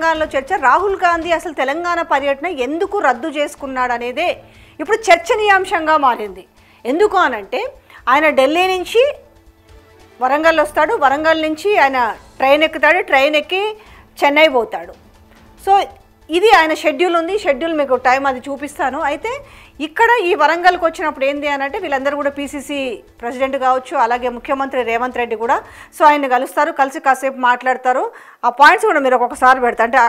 తెలంగాణలో చర్చ. రాహుల్ గాంధీ అసలు తెలంగాణ పర్యటన ఎందుకు రద్దు చేసుకున్నాడు అనేదే ఇప్పుడు చర్చనీయాంశంగా మారింది. ఎందుకు అనంటే ఆయన ఢిల్లీ నుంచి వరంగల్ వస్తాడు, వరంగల్ నుంచి ఆయన ట్రైన్ ఎక్కుతాడు, ట్రైన్ ఎక్కి చెన్నై పోతాడు. సో ఇది ఆయన షెడ్యూల్ ఉంది. షెడ్యూల్ మీకు టైం అది చూపిస్తాను. అయితే ఇక్కడ ఈ వరంగల్కి వచ్చినప్పుడు ఏంది అని అంటే వీళ్ళందరూ కూడా పీసీసీ ప్రెసిడెంట్ కావచ్చు, అలాగే ముఖ్యమంత్రి రేవంత్ రెడ్డి కూడా సో ఆయన్ని కలుస్తారు, కలిసి కాసేపు మాట్లాడతారు. ఆ పాయింట్స్ కూడా మీరు ఒక్కొక్కసారి పెడతారు. అంటే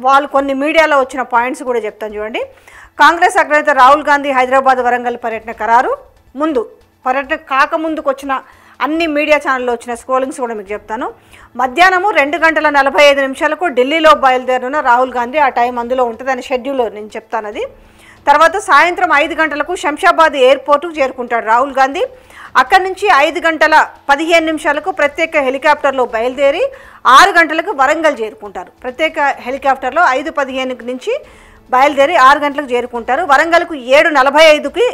వాళ్ళు కొన్ని మీడియాలో వచ్చిన పాయింట్స్ కూడా చెప్తాను చూడండి. కాంగ్రెస్ అగ్రనేత రాహుల్ గాంధీ హైదరాబాద్ వరంగల్ పర్యటన ఖరారు. ముందు పర్యటన కాకముందుకు వచ్చిన అన్ని మీడియా ఛానల్లో వచ్చిన స్క్రోలింగ్స్ కూడా మీకు చెప్తాను. మధ్యాహ్నము 2:45 ఢిల్లీలో బయలుదేరిన రాహుల్ గాంధీ, ఆ టైం అందులో ఉంటుందని షెడ్యూల్లో నేను చెప్తాను అది. తర్వాత సాయంత్రం 5 గంటలకు శంషాబాద్ ఎయిర్పోర్టుకు చేరుకుంటాడు రాహుల్ గాంధీ. అక్కడి నుంచి 5:15 ప్రత్యేక హెలికాప్టర్లో బయలుదేరి 6 గంటలకు వరంగల్ చేరుకుంటారు. ప్రత్యేక హెలికాప్టర్లో 5:15 నుంచి బయలుదేరి 6 గంటలకు చేరుకుంటారు. వరంగల్కు 7:45కి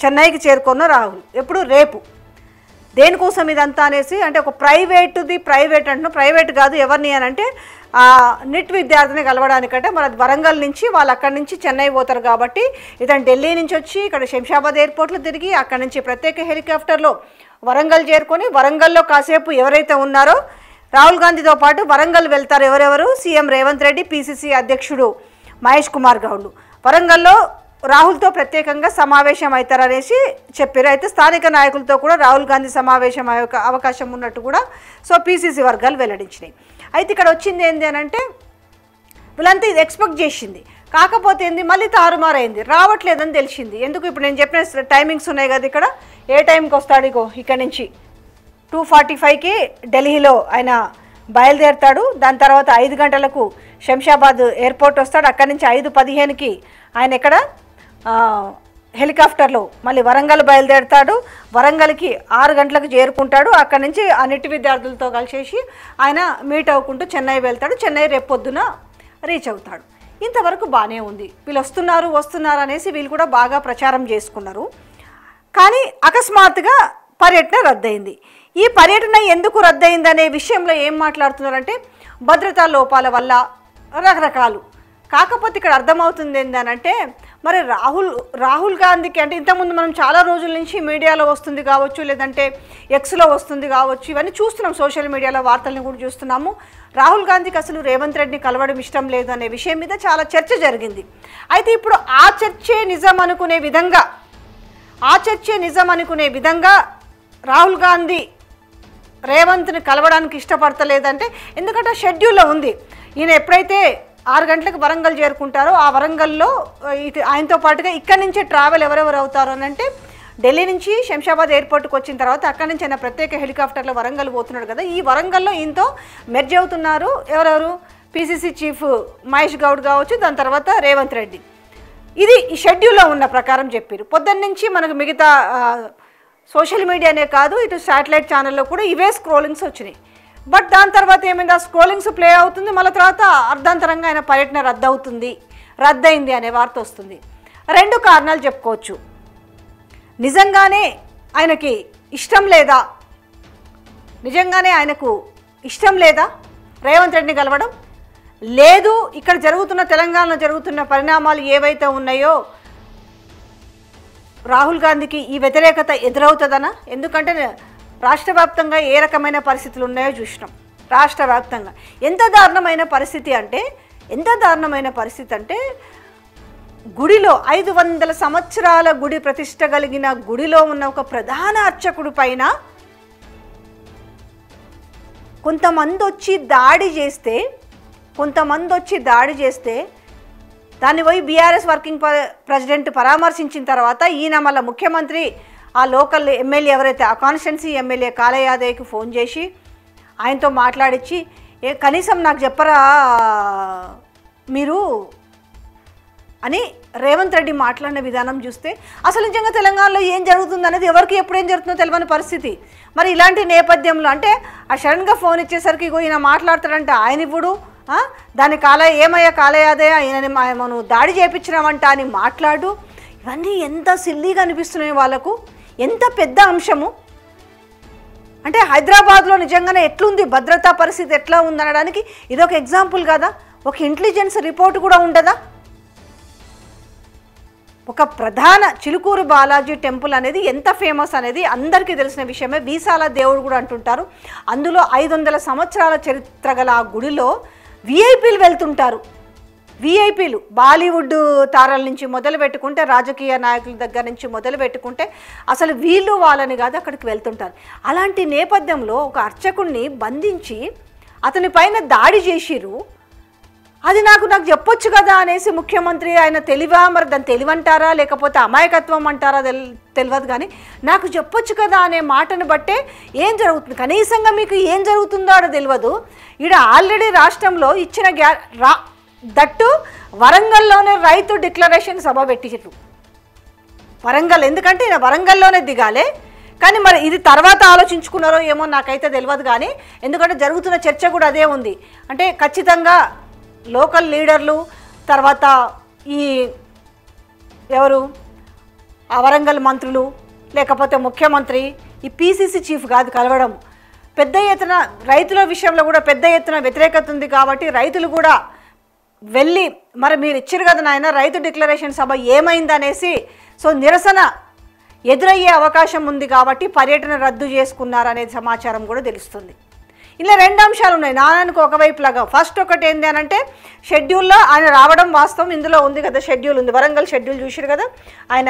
చెన్నైకి చేరుకున్న రాహుల్. ఎప్పుడు రేపు. దేనికోసం ఇదంతా అనేసి అంటే ఒక ప్రైవేట్ అంటున్నా, ప్రైవేట్ కాదు ఎవరిని అని అంటే నిట్ విద్యార్థిని కలవడానికంటే మరి వరంగల్ నుంచి వాళ్ళు అక్కడి నుంచి చెన్నై పోతారు కాబట్టి ఇతను ఢిల్లీ నుంచి వచ్చి ఇక్కడ శంషాబాద్ ఎయిర్పోర్ట్లో తిరిగి అక్కడి నుంచి ప్రత్యేక హెలికాప్టర్లో వరంగల్ చేరుకొని వరంగల్లో కాసేపు ఎవరైతే ఉన్నారో రాహుల్ గాంధీతో పాటు వరంగల్ వెళ్తారు. ఎవరెవరు? సీఎం రేవంత్ రెడ్డి, పీసీసీ అధ్యక్షుడు మహేష్ కుమార్ గౌడ్ వరంగల్లో రాహుల్తో ప్రత్యేకంగా సమావేశం అవుతారనేసి చెప్పారు. అయితే స్థానిక నాయకులతో కూడా రాహుల్ గాంధీ సమావేశం అవకాశం ఉన్నట్టు కూడా సో పీసీసీ వర్గాలు వెల్లడించినాయి. అయితే ఇక్కడ వచ్చింది ఏంది అని అంటే వీళ్ళంతా ఇది ఎక్స్పెక్ట్ చేసింది. కాకపోతే ఏంది మళ్ళీ తారుమారైంది, రావట్లేదని తెలిసింది. ఎందుకు? ఇప్పుడు నేను చెప్పిన టైమింగ్స్ ఉన్నాయి కదా, ఇక్కడ ఏ టైంకి వస్తాడు? ఇక్కడ నుంచి 2:45కి ఢిల్లీలో ఆయన బయలుదేరుతాడు. దాని తర్వాత 5 గంటలకు శంషాబాద్ ఎయిర్పోర్ట్ వస్తాడు. అక్కడి నుంచి 5:15కి ఆయన ఇక్కడ హెలికాప్టర్లో మళ్ళీ వరంగల్ బయలుదేరుతాడు. వరంగల్కి 6 గంటలకు చేరుకుంటాడు. అక్కడి నుంచి ఆ నిట్ విద్యార్థులతో కలిసేసి ఆయన మీట్ అవ్వుకుంటూ చెన్నై వెళ్తాడు. చెన్నై రేపు పొద్దున రీచ్ అవుతాడు. ఇంతవరకు బాగానే ఉంది. వీళ్ళు వస్తున్నారు అనేసి వీళ్ళు కూడా బాగా ప్రచారం చేసుకున్నారు. కానీ అకస్మాత్తుగా పర్యటన రద్దయింది. ఈ పర్యటన ఎందుకు రద్దయింది అనే విషయంలో ఏం మాట్లాడుతున్నారంటే భద్రతా లోపాల వల్ల రకరకాలు. కాకపోతే ఇక్కడ అర్థమవుతుంది ఏంటంటే మరి రాహుల్ గాంధీకి అంటే ఇంతకుముందు మనం చాలా రోజుల నుంచి మీడియాలో వస్తుంది కావచ్చు, లేదంటే ఎక్స్లో వస్తుంది కావచ్చు, ఇవన్నీ చూస్తున్నాం, సోషల్ మీడియాలో వార్తలను కూడా చూస్తున్నాము. రాహుల్ గాంధీకి అసలు రేవంత్ రెడ్డిని కలవడం ఇష్టం లేదు అనే విషయం మీద చాలా చర్చ జరిగింది. అయితే ఇప్పుడు ఆ చర్చే నిజం అనుకునే విధంగా రాహుల్ గాంధీ రేవంత్ని కలవడానికి ఇష్టపడతలేదంటే ఎందుకంటే షెడ్యూల్లో ఉంది. ఈయన ఎప్పుడైతే 6 గంటలకు వరంగల్ చేరుకుంటారో ఆ వరంగల్లో ఆయనతో పాటుగా ఇక్కడి నుంచే ట్రావెల్ ఎవరెవరు అవుతారు అని అంటే ఢిల్లీ నుంచి శంషాబాద్ ఎయిర్పోర్ట్కి వచ్చిన తర్వాత అక్కడి నుంచి ఆయన ప్రత్యేక హెలికాప్టర్లో వరంగల్ పోతున్నాడు కదా. ఈ వరంగల్లో ఈయనతో మెర్జ్ అవుతున్నారు ఎవరెవరు? పీసీసీ చీఫ్ మహేష్ గౌడ్ కావచ్చు, దాని తర్వాత రేవంత్ రెడ్డి. ఇది ఈ షెడ్యూల్లో ఉన్న ప్రకారం చెప్పారు. పొద్దున్న నుంచి మనకు మిగతా సోషల్ మీడియానే కాదు, ఇటు శాటిలైట్ ఛానల్లో కూడా ఇవే స్క్రోలింగ్స్ వచ్చినాయి. బట్ దాని తర్వాత ఏమైంది? ఆ స్క్రోలింగ్స్ ప్లే అవుతుంది, మళ్ళీ తర్వాత అర్ధాంతరంగా ఆయన పర్యటన రద్దయింది అనే వార్త వస్తుంది. 2 కారణాలు చెప్పుకోవచ్చు. నిజంగానే ఆయనకు ఇష్టం లేదా రేవంత్ రెడ్డిని కలవడం? లేదు, ఇక్కడ తెలంగాణలో జరుగుతున్న పరిణామాలు ఏవైతే ఉన్నాయో రాహుల్ గాంధీకి ఈ వ్యతిరేకత ఎదురవుతుందనా? ఎందుకంటే రాష్ట్ర వ్యాప్తంగా ఏ రకమైన పరిస్థితులు ఉన్నాయో చూసినాం. రాష్ట్ర వ్యాప్తంగా ఎంత దారుణమైన పరిస్థితి అంటే గుడిలో 500 సంవత్సరాల గుడి ప్రతిష్ట కలిగిన గుడిలో ఉన్న ఒక ప్రధాన అర్చకుడి పైన కొంతమంది వచ్చి దాడి చేస్తే దాన్ని పోయి బీఆర్ఎస్ వర్కింగ్ ప్రెసిడెంట్ పరామర్శించిన తర్వాత ఈయన మళ్ళీ ముఖ్యమంత్రి ఆ లోకల్ ఎమ్మెల్యే ఎవరైతే ఆ కాన్స్టిట్యున్సీ ఎమ్మెల్యే కాళ యాదవ్కి ఫోన్ చేసి ఆయనతో మాట్లాడించి కనీసం నాకు చెప్పరా మీరు అని రేవంత్ రెడ్డి మాట్లాడిన విధానం చూస్తే అసలు నిజంగా తెలంగాణలో ఏం జరుగుతుంది అనేది ఎవరికి ఎప్పుడు ఏం జరుగుతుందో తెలియని పరిస్థితి. మరి ఇలాంటి నేపథ్యంలో అంటే ఆ సడన్గా ఫోన్ ఇచ్చేసరికి ఈయన మాట్లాడతాడంటే ఆయన ఇప్పుడు దాని ఏమయ్యా కాళయాదయ్య ఈయనని మనం దాడి చేయించినామంట అని మాట్లాడు. ఇవన్నీ ఎంత సిల్లీగా అనిపిస్తున్నాయి వాళ్ళకు, ఎంత పెద్ద అంశము. అంటే హైదరాబాద్లో నిజంగానే ఎట్లుంది భద్రతా పరిస్థితి ఎట్లా ఉందనడానికి ఇదొక ఎగ్జాంపుల్ కదా. ఒక ఇంటెలిజెన్స్ రిపోర్ట్ కూడా ఉండదా? ఒక ప్రధాన చిలుకూరు బాలాజీ టెంపుల్ అనేది ఎంత ఫేమస్ అనేది అందరికీ తెలిసిన విషయమే. వీసాల దేవుడు కూడా అంటుంటారు. అందులో 500 సంవత్సరాల చరిత్ర గల ఆ గుడిలో విఐపీలు వెళ్తుంటారు. విఐపీలు బాలీవుడ్ తారల నుంచి మొదలు పెట్టుకుంటే, రాజకీయ నాయకుల దగ్గర నుంచి మొదలు పెట్టుకుంటే అసలు వీళ్ళు వాళ్ళని కాదు అక్కడికి వెళ్తుంటారు. అలాంటి నేపథ్యంలో ఒక అర్చకుడిని బంధించి అతని పైన దాడి చేసిరు. అది నాకు చెప్పొచ్చు కదా అనేసి ముఖ్యమంత్రి, ఆయన తెలివా, మరి దాన్ని తెలివంటారా లేకపోతే అమాయకత్వం అంటారా తెలియదు, కానీ నాకు చెప్పొచ్చు కదా అనే మాటను బట్టే ఏం జరుగుతుంది, కనీసంగా మీకు ఏం జరుగుతుందో అక్కడ తెలియదు. ఈడ ఆల్రెడీ రాష్ట్రంలో ఇచ్చిన దట్టు వరంగల్లోనే రైతు డిక్లరేషన్ సభ పెట్టించు. వరంగల్ ఎందుకంటే ఈయన వరంగల్లోనే దిగాలే, కానీ మరి ఇది తర్వాత ఆలోచించుకున్నారో ఏమో నాకైతే తెలియదు. కానీ ఎందుకంటే జరుగుతున్న చర్చ కూడా అదే ఉంది. అంటే ఖచ్చితంగా లోకల్ లీడర్లు, తర్వాత ఈ ఎవరు ఆ వరంగల్ మంత్రులు, లేకపోతే ముఖ్యమంత్రి, ఈ పీసీసీ చీఫ్ కాదు కలవడం. పెద్ద ఎత్తున రైతుల విషయంలో కూడా పెద్ద ఎత్తున వ్యతిరేకత ఉంది కాబట్టి రైతులు కూడా వెళ్ళి మరి మీరు ఇచ్చారు కదా నాయన రైతు డిక్లరేషన్ సభ ఏమైందనేసి సో నిరసన ఎదురయ్యే అవకాశం ఉంది కాబట్టి పర్యటన రద్దు చేసుకున్నారనే సమాచారం కూడా తెలుస్తుంది. ఇలా 2 అంశాలు ఉన్నాయి నాన్నకు ఒకవైపులాగా. ఫస్ట్ ఒకటి ఏంటి అని అంటే షెడ్యూల్లో ఆయన రావడం వాస్తవం, ఇందులో ఉంది కదా షెడ్యూల్ ఉంది, వరంగల్ షెడ్యూల్ చూసారు కదా. ఆయన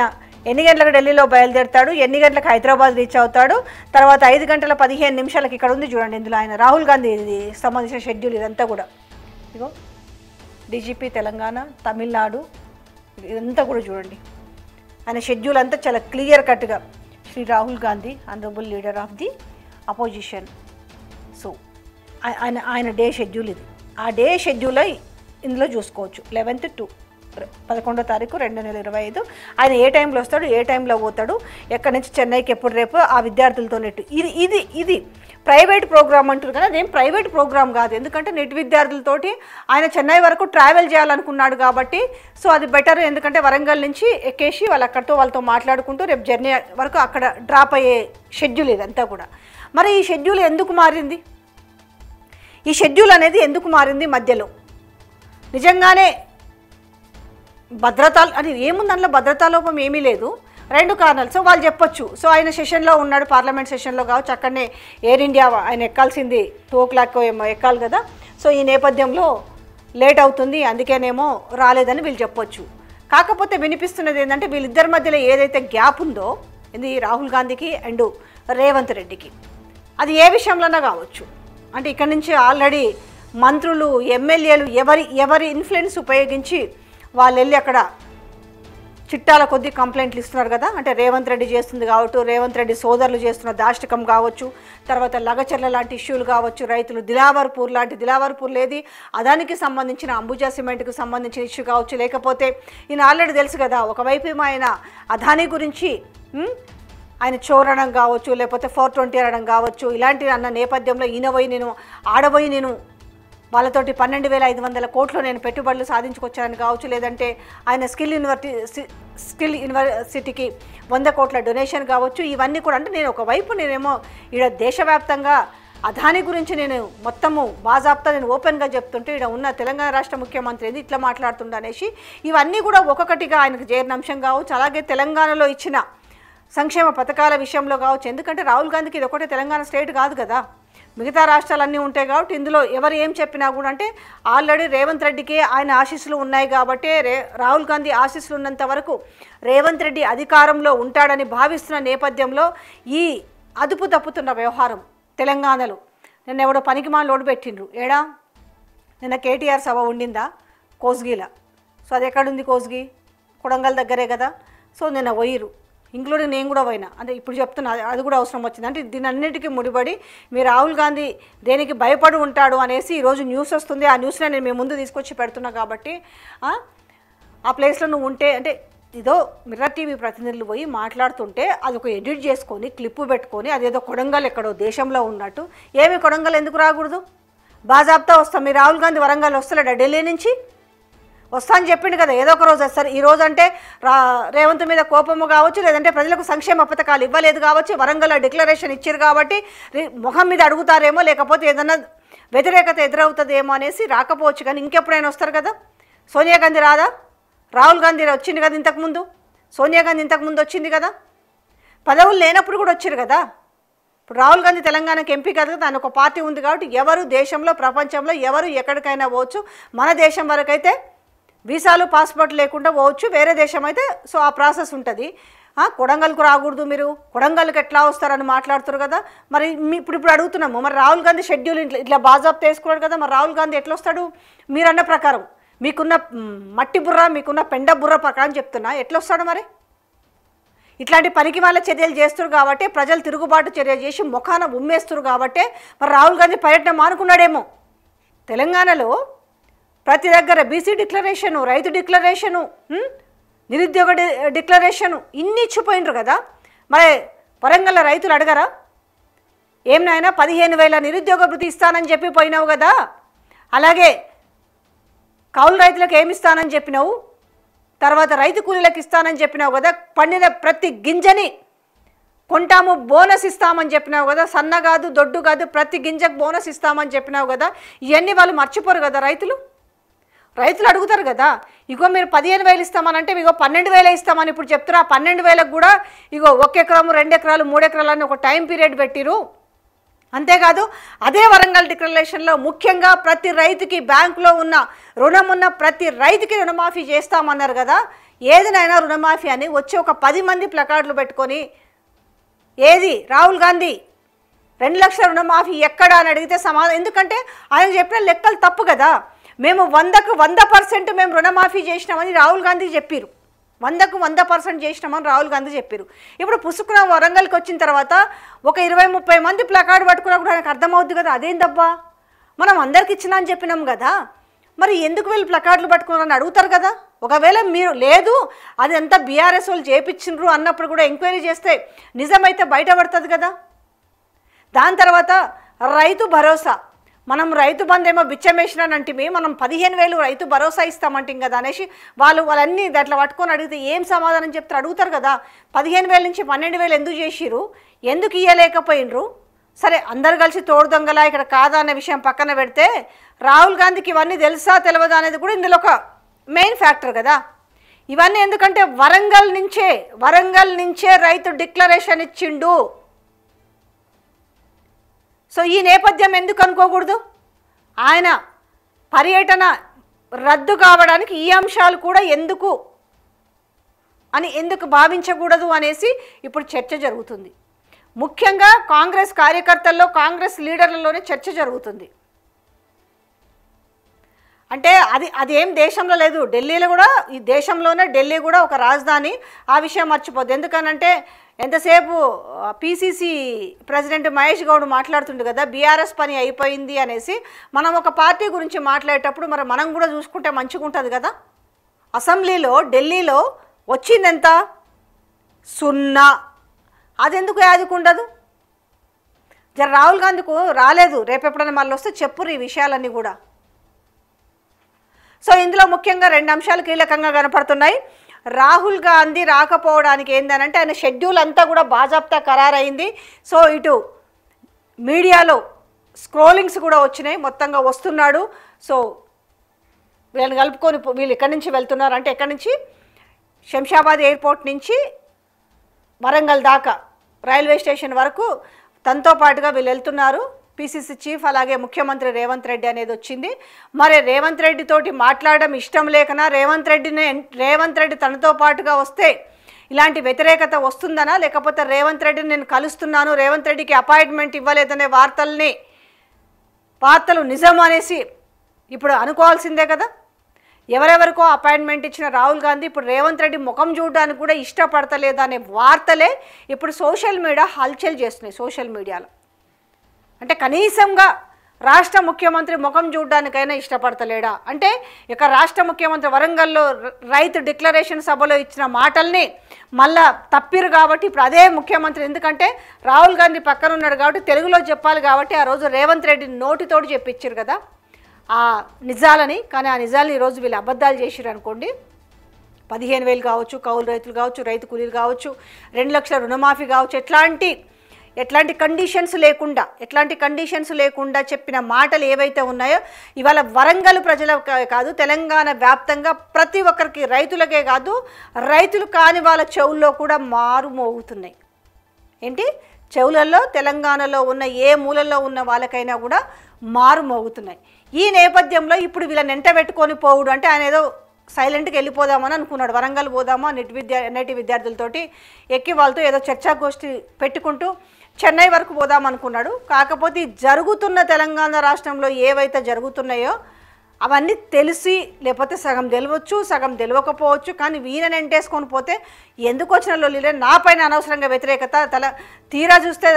ఎన్ని గంటలకు ఢిల్లీలో బయలుదేరుతాడు, ఎన్ని గంటలకు హైదరాబాద్ రీచ్ అవుతాడు, తర్వాత 5:15 ఇక్కడ ఉంది చూడండి. ఇందులో ఆయన రాహుల్ గాంధీ సంబంధించిన షెడ్యూల్ ఇదంతా కూడా. ఇగో డీజీపీ తెలంగాణ, తమిళనాడు, ఇదంతా కూడా చూడండి. ఆయన షెడ్యూల్ అంతా చాలా క్లియర్ కట్గా Shri Rahul Gandhi, honourable leader of the opposition. So ఆయన డే షెడ్యూల్ ఇది. ఆ డే షెడ్యూల్ ఇందులో చూసుకోవచ్చు. 11th to 11వ తారీఖు 2025 ఆయన ఏ టైంలో వస్తాడు, ఏ టైంలో పోతాడు, ఎక్కడి నుంచి చెన్నైకి ఎప్పుడు రేపు ఆ విద్యార్థులతో నెట్. ఇది ప్రైవేట్ ప్రోగ్రామ్ అంటారు కదా, అదేం ప్రైవేట్ ప్రోగ్రామ్ కాదు. ఎందుకంటే నెట్ విద్యార్థులతోటి ఆయన చెన్నై వరకు ట్రావెల్ చేయాలనుకున్నాడు కాబట్టి సో అది బెటర్. ఎందుకంటే వరంగల్ నుంచి ఎక్కేసి వాళ్ళతో మాట్లాడుకుంటూ రేపు జర్నీ వరకు అక్కడ డ్రాప్ అయ్యే షెడ్యూల్ ఇదంతా కూడా. మరి ఈ షెడ్యూల్ ఎందుకు మారింది, ఈ షెడ్యూల్ అనేది ఎందుకు మారింది మధ్యలో? నిజంగానే భద్రత అది ఏముంది, అందులో భద్రతా లోపం ఏమీ లేదు. 2 కారణాలు. సో వాళ్ళు చెప్పొచ్చు. సో ఆయన సెషన్లో ఉన్నాడు, పార్లమెంట్ సెషన్లో కావచ్చు, అక్కడనే ఎయిర్ ఇండియా ఆయన ఎక్కాల్సింది 2 o'clock ఏమో ఎక్కాలి కదా. సో ఈ నేపథ్యంలో లేట్ అవుతుంది, అందుకేనేమో రాలేదని వీళ్ళు చెప్పొచ్చు. కాకపోతే వినిపిస్తున్నది ఏంటంటే వీళ్ళిద్దరి మధ్యలో ఏదైతే గ్యాప్ ఉందో, ఇది రాహుల్ గాంధీకి అండ్ రేవంత్ రెడ్డికి, అది ఏ విషయంలోనే కావచ్చు. అంటే ఇక్కడ నుంచి ఆల్రెడీ మంత్రులు, ఎమ్మెల్యేలు ఎవరి ఇన్ఫ్లుయెన్స్ ఉపయోగించి వాళ్ళు వెళ్ళి అక్కడ చిట్టాల కొద్దీ కంప్లైంట్లు ఇస్తున్నారు కదా. అంటే రేవంత్ రెడ్డి చేస్తుంది కావచ్చు, రేవంత్ రెడ్డి సోదరులు చేస్తున్న దాష్టికం కావచ్చు, తర్వాత లగచర్ల లాంటి ఇష్యూలు కావచ్చు, రైతులు దిలావర్పూర్ లేది అదానికి సంబంధించిన అంబుజా సిమెంట్కి సంబంధించిన ఇష్యూ కావచ్చు, లేకపోతే ఈయన ఆల్రెడీ తెలుసు కదా ఒకవైపు ఆయన అదానీ గురించి ఆయన చోరడం కావచ్చు, లేకపోతే 420 అనడం కావచ్చు, ఇలాంటివి అన్న నేపథ్యంలో ఆడబోయి నేను వాళ్ళతోటి 12,500 కోట్లు నేను పెట్టుబడులు సాధించుకొచ్చానని కావచ్చు, లేదంటే ఆయన స్కిల్ యూనివర్సిటీకి 100 కోట్ల డొనేషన్ కావచ్చు. ఇవన్నీ కూడా అంటే నేనేమో ఈడ దేశవ్యాప్తంగా అదానీ గురించి నేను మొత్తము బాజాప్తా నేను ఓపెన్గా చెప్తుంటే ఈడ ఉన్న తెలంగాణ రాష్ట్ర ముఖ్యమంత్రి ఇట్లా మాట్లాడుతుండ అనేసి ఇవన్నీ కూడా ఒక్కొక్కటిగా ఆయనకు చేరిన అంశం కావచ్చు. అలాగే తెలంగాణలో ఇచ్చిన సంక్షేమ పథకాల విషయంలో కావచ్చు. ఎందుకంటే రాహుల్ గాంధీకి ఇది ఒకటే తెలంగాణ స్టేట్ కాదు కదా, మిగతా రాష్ట్రాలన్నీ ఉంటాయి కాబట్టి ఇందులో ఎవరు ఏం చెప్పినా కూడా అంటే ఆల్రెడీ రేవంత్ రెడ్డికి ఆయన ఆశీస్సులు ఉన్నాయి కాబట్టి రాహుల్ గాంధీ ఆశీస్సులు ఉన్నంత వరకు రేవంత్ రెడ్డి అధికారంలో ఉంటాడని భావిస్తున్న నేపథ్యంలో ఈ అదుపు తప్పుతున్న వ్యవహారం తెలంగాణలో నిన్న ఎవడో పనికిమాల లోటు పెట్టిండ్రు. నిన్న కేటీఆర్ సభ ఉండిందా కోస్గిలా. సో అది ఎక్కడుంది, కోస్గి కొడంగల్ దగ్గరే కదా. సో నిన్న పోయిరు, ఇంక్లూడింగ్ నేను కూడా పోయినా. అంటే ఇప్పుడు చెప్తున్నా అది కూడా అవసరం వచ్చింది. అంటే దీని అన్నిటికీ ముడిపడి మీ రాహుల్ గాంధీ దేనికి భయపడి ఉంటాడు అనేసి ఈరోజు న్యూస్ వస్తుంది. ఆ న్యూస్లో నేను మీ ముందు తీసుకొచ్చి పెడుతున్నా కాబట్టి ఆ ప్లేస్లో నువ్వు ఉంటే అంటే ఏదో మిర్రర్ టీవీ ప్రతినిధులు పోయి మాట్లాడుతుంటే అది ఒక ఎడిట్ చేసుకొని క్లిప్పు పెట్టుకొని అదేదో కొడంగల్ ఎక్కడో దేశంలో ఉన్నట్టు. ఏమి కొడంగల్ ఎందుకు రాకూడదు, బాజాబ్తా వస్తాం. మీ రాహుల్ గాంధీ వరంగల్ వస్తలేడా ఢిల్లీ నుంచి? వస్తా అని చెప్పిండు కదా, ఏదో ఒక రోజు వస్తారు. ఈ రోజు అంటే రేవంత్ మీద కోపము కావచ్చు, లేదంటే ప్రజలకు సంక్షేమ పథకాలు ఇవ్వలేదు కావచ్చు, వరంగల్ డిక్లరేషన్ ఇచ్చారు కాబట్టి ముఖం మీద అడుగుతారేమో, లేకపోతే ఏదన్నా వ్యతిరేకత ఎదురవుతుందేమో అనేసి రాకపోవచ్చు. కానీ ఇంకెప్పుడైనా వస్తారు కదా. సోనియా గాంధీ రాదా? రాహుల్ గాంధీ వచ్చింది కదా ఇంతకుముందు, సోనియా గాంధీ ఇంతకుముందు వచ్చింది కదా, పదవులు లేనప్పుడు కూడా వచ్చారు కదా. ఇప్పుడు రాహుల్ గాంధీ తెలంగాణకి ఎంపీ కదా, దాని ఒక పార్టీ ఉంది కాబట్టి ఎవరు దేశంలో ప్రపంచంలో ఎవరు ఎక్కడికైనా పోవచ్చు. మన దేశం వరకు అయితే వీసాలు పాస్పోర్ట్ లేకుండా పోవచ్చు, వేరే దేశం అయితే సో ఆ ప్రాసెస్ ఉంటుంది. కొడంగల్కు రాకూడదు, మీరు కొడంగల్కి ఎట్లా వస్తారని మాట్లాడుతారు కదా. మరి ఇప్పుడు అడుగుతున్నాము, మరి రాహుల్ గాంధీ షెడ్యూల్ ఇట్లా బాజాబ్తా వేసుకున్నాడు కదా, మరి రాహుల్ గాంధీ ఎట్లా వస్తాడు? మీరన్న ప్రకారం మీకున్న మట్టి బుర్ర, మీకున్న పెండ బుర్ర ప్రకారం చెప్తున్నా, ఎట్లా వస్తాడు మరి? ఇట్లాంటి పనికి వాళ్ళ చర్యలు చేస్తారు కాబట్టి, ప్రజలు తిరుగుబాటు చర్య చేసి ముఖాన ఉమ్మేస్తారు కాబట్టి మరి రాహుల్ గాంధీ పర్యటన మానుకున్నాడేమో. తెలంగాణలో ప్రతి దగ్గర బీసీ డిక్లరేషను, రైతు డిక్లరేషను, నిరుద్యోగ డిక్లరేషను ఇన్ని ఇచ్చిపోయినరు కదా. మరి వరంగల్ రైతులు అడగరా? ఏం నాయనా 15,000 నిరుద్యోగ భృతి ఇస్తానని చెప్పి పోయినావు కదా, అలాగే కౌలు రైతులకు ఏమి ఇస్తానని చెప్పినావు, తర్వాత రైతు కూలీలకు ఇస్తానని చెప్పినావు కదా, పండిన ప్రతి గింజని కొంటాము బోనస్ ఇస్తామని చెప్పినావు కదా, సన్న కాదు దొడ్డు కాదు ప్రతి గింజకు బోనస్ ఇస్తామని చెప్పినావు కదా. ఇవన్నీ వాళ్ళు మర్చిపోరు కదా రైతులు అడుగుతారు కదా. ఇగో మీరు 15,000 ఇస్తామని అంటే ఇగో 12,000 ఇస్తామని ఇప్పుడు చెప్తారు. ఆ 12,000కు కూడా ఇగో 1 ఎకరము 2 ఎకరాలు 3 ఎకరాలు అని ఒక టైం పీరియడ్ పెట్టిరు. అంతేకాదు అదే వరంగల్ డిక్లరేషన్లో ముఖ్యంగా ప్రతి రైతుకి బ్యాంకులో ఉన్న రుణం ఉన్న ప్రతి రైతుకి రుణమాఫీ చేస్తామన్నారు కదా. ఏదినైనా రుణమాఫీ అని వచ్చి ఒక 10 మంది ప్లకార్డులు పెట్టుకొని ఏది రాహుల్ గాంధీ 2 లక్షల రుణమాఫీ ఎక్కడ అని అడిగితే సమాధానం, ఎందుకంటే ఆయన చెప్పిన లెక్కలు తప్పు కదా. మేము 100కు 100% మేము రుణమాఫీ చేసినామని రాహుల్ గాంధీ చెప్పారు, 100కు 100% చేసినామని రాహుల్ గాంధీ చెప్పారు. ఇప్పుడు పుసుకున్న వరంగల్కి వచ్చిన తర్వాత ఒక 20-30 మంది ప్లకార్డు పట్టుకున్నా కూడా ఆయనకు అర్థమవుద్ది కదా, అదేందబ్బా మనం అందరికి ఇచ్చినా అని చెప్పినాం కదా, మరి ఎందుకు వీళ్ళు ప్లకార్డులు పట్టుకున్నారని అడుగుతారు కదా. ఒకవేళ మీరు లేదు అది అంతా బీఆర్ఎస్ వాళ్ళు చేపించిండ్రు అన్నప్పుడు కూడా ఎంక్వైరీ చేస్తే నిజమైతే బయటపడుతుంది కదా. దాని తర్వాత రైతు భరోసా, మనం రైతు బంధు ఏమో బిచ్చమేసినానంటే మనం 15,000 రైతు భరోసా ఇస్తామంటాం కదా అనేసి వాళ్ళన్నీ అట్లా పట్టుకొని అడిగితే ఏం సమాధానం చెప్తారు అడుగుతారు కదా. 15,000 నుంచి 12,000 ఎందుకు చేసిరు, ఎందుకు ఇవ్వలేకపోయినరు? సరే అందరు కలిసి తోడు దొంగలా ఇక్కడ కాదా అనే విషయం పక్కన పెడితే రాహుల్ గాంధీకి ఇవన్నీ తెలుసా తెలియదా అనేది కూడా ఇందులో ఒక మెయిన్ ఫ్యాక్టర్ కదా. ఇవన్నీ ఎందుకంటే వరంగల్ నుంచే రైతు డిక్లరేషన్ ఇచ్చిండు. సో ఈ నేపథ్యం ఎందుకు అనుకోకూడదు? ఆయన పర్యటన రద్దు కావడానికి ఈ అంశాలు కూడా ఎందుకు భావించకూడదు అనేసి ఇప్పుడు చర్చ జరుగుతుంది. ముఖ్యంగా కాంగ్రెస్ కార్యకర్తల్లో కాంగ్రెస్ లీడర్లలోనే చర్చ జరుగుతుంది. అంటే అదేం దేశంలో లేదు, ఢిల్లీలో కూడా, ఈ దేశంలోనే ఢిల్లీ కూడా ఒక రాజధాని, ఆ విషయం మర్చిపోద్దు. ఎందుకనంటే ఎంతసేపు పీసీసీ ప్రెసిడెంట్ మహేష్ గౌడ్ మాట్లాడుతుండే కదా బీఆర్ఎస్ పని అయిపోయింది అనేసి. మనం ఒక పార్టీ గురించి మాట్లాడేటప్పుడు మరి మనం కూడా చూసుకుంటే మంచిగా ఉంటుంది కదా. అసెంబ్లీలో ఢిల్లీలో వచ్చిందెంత 0, అదెందుకు యాదుకుండదు? జర రాహుల్ గాంధీకు రాలేదు, రేపు ఎప్పుడైనా మళ్ళీ వస్తే చెప్పురు ఈ విషయాలన్నీ కూడా. సో ఇందులో ముఖ్యంగా 2 అంశాలు కీలకంగా కనపడుతున్నాయి. రాహుల్ గాంధీ రాకపోవడానికి ఏందనంటే ఆయన షెడ్యూల్ అంతా కూడా బాజాప్తా ఖరారైంది. సో ఇటు మీడియాలో స్క్రోలింగ్స్ కూడా వచ్చినాయి, మొత్తంగా వస్తున్నాడు. సో వీళ్ళని కలుపుకొని వీళ్ళు ఎక్కడి నుంచి వెళ్తున్నారు అంటే ఎక్కడి నుంచి శంషాబాద్ ఎయిర్పోర్ట్ నుంచి వరంగల్ దాకా రైల్వే స్టేషన్ వరకు తనతో పాటుగా వీళ్ళు వెళ్తున్నారు. పీసీసీ చీఫ్ అలాగే ముఖ్యమంత్రి రేవంత్ రెడ్డి అనేది వచ్చింది. మరి రేవంత్ రెడ్డి తోటి మాట్లాడడం ఇష్టం లేకనా, రేవంత్ రెడ్డి తనతో పాటుగా వస్తే ఇలాంటి వ్యతిరేకత వస్తుందనా, లేకపోతే రేవంత్ రెడ్డిని నేను కలుస్తున్నాను, రేవంత్ రెడ్డికి అపాయింట్మెంట్ ఇవ్వలేదనే వార్తలు నిజం అనేసి ఇప్పుడు అనుకోవాల్సిందే కదా. ఎవరెవరికో అపాయింట్మెంట్ ఇచ్చిన రాహుల్ గాంధీ ఇప్పుడు రేవంత్ రెడ్డి ముఖం చూడడానికి కూడా ఇష్టపడతలేదు అనే వార్తలే ఇప్పుడు సోషల్ మీడియా హల్చల్ చేస్తున్నాయి. సోషల్ మీడియాలో అంటే కనీసంగా రాష్ట్ర ముఖ్యమంత్రి ముఖం చూడడానికైనా ఇష్టపడతలేడా అంటే, ఇక రాష్ట్ర ముఖ్యమంత్రి వరంగల్లో రైతు డిక్లరేషన్ సభలో ఇచ్చిన మాటల్ని మళ్ళా తప్పిరు కాబట్టి ఇప్పుడు అదే ముఖ్యమంత్రి, ఎందుకంటే రాహుల్ గాంధీ పక్కన ఉన్నాడు కాబట్టి తెలుగులో చెప్పాలి కాబట్టి ఆ రోజు రేవంత్ రెడ్డి నోటితోటి చెప్పించారు కదా. ఆ నిజాలని. కానీ ఆ నిజాలని ఈరోజు వీళ్ళు అబద్ధాలు చేసిరు అనుకోండి, 15,000 కావచ్చు, కౌలు రైతులు కావచ్చు, రైతు కూలీలు కావచ్చు, 2 లక్షల రుణమాఫీ కావచ్చు, ఎట్లాంటి కండిషన్స్ లేకుండా చెప్పిన మాటలు ఏవైతే ఉన్నాయో ఇవాళ వరంగల్ ప్రజల కాదు, తెలంగాణ వ్యాప్తంగా ప్రతి ఒక్కరికి, రైతులకే కాదు, రైతులు కాని వాళ్ళ చెవుల్లో కూడా మారుమోగుతున్నాయి. ఏంటి చెవులలో తెలంగాణలో ఉన్న ఏ మూలల్లో ఉన్న వాళ్ళకైనా కూడా మారుమోగుతున్నాయి. ఈ నేపథ్యంలో ఇప్పుడు వీళ్ళని వెంట పెట్టుకొని పోవుడు అంటే ఆయన ఏదో సైలెంట్గా వెళ్ళిపోదామని అనుకున్నాడు. వరంగల్ పోదామా ఎన్ఐటి విద్యార్థులతోటి ఎక్కి వాళ్ళతో ఏదో చర్చాగోష్ఠి పెట్టుకుంటూ చెన్నై వరకు పోదామనుకున్నాడు. కాకపోతే జరుగుతున్న తెలంగాణ రాష్ట్రంలో ఏవైతే జరుగుతున్నాయో అవన్నీ తెలిసి, లేకపోతే సగం తెలియవచ్చు, సగం తెలియకపోవచ్చు, కానీ వీణని ఎంటేసుకొని పోతే ఎందుకు వచ్చిన లొల్లిలే, నా పైన అనవసరంగా వ్యతిరేకత. తీరా చూస్తే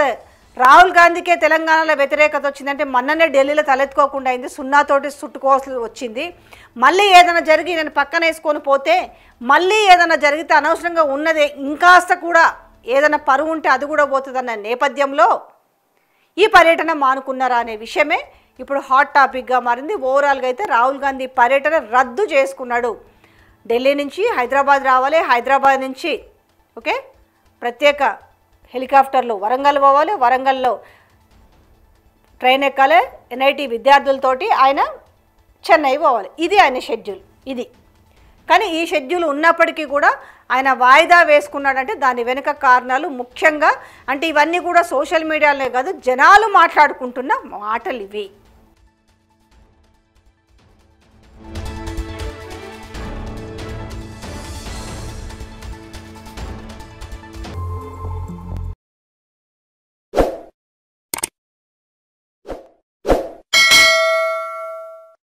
రాహుల్ గాంధీకే తెలంగాణలో వ్యతిరేకత వచ్చిందంటే మొన్ననే ఢిల్లీలో తలెత్తుకోకుండా అయింది, 0తోటి చుట్టుకోవాల్సి వచ్చింది. మళ్ళీ ఏదైనా జరిగి నేను పక్కన వేసుకొని పోతే, మళ్ళీ ఏదైనా జరిగితే అనవసరంగా ఉన్నదే ఇంకాస్త కూడా ఏదైనా పరువు ఉంటే అది కూడా పోతుందన్న నేపథ్యంలో ఈ పర్యటన మానుకున్నారా అనే విషయమే ఇప్పుడు హాట్ టాపిక్గా మారింది. ఓవరాల్గా అయితే రాహుల్ గాంధీ పర్యటన రద్దు చేసుకున్నాడు. ఢిల్లీ నుంచి హైదరాబాద్ రావాలి, హైదరాబాద్ నుంచి ప్రత్యేక హెలికాప్టర్లు వరంగల్ పోవాలి, వరంగల్లో ట్రైన్ ఎక్కాలి, ఎన్ఐటి విద్యార్థులతోటి ఆయన చెన్నై పోవాలి. ఇది ఆయన షెడ్యూల్. ఇది కానీ ఈ షెడ్యూల్ ఉన్నప్పటికీ కూడా ఆయన వాయిదా వేసుకున్నాడంటే దాని వెనుక కారణాలు ముఖ్యంగా అంటే ఇవన్నీ కూడా సోషల్ మీడియాలోనే కాదు, జనాలు మాట్లాడుకుంటున్న మాటలు ఇవి.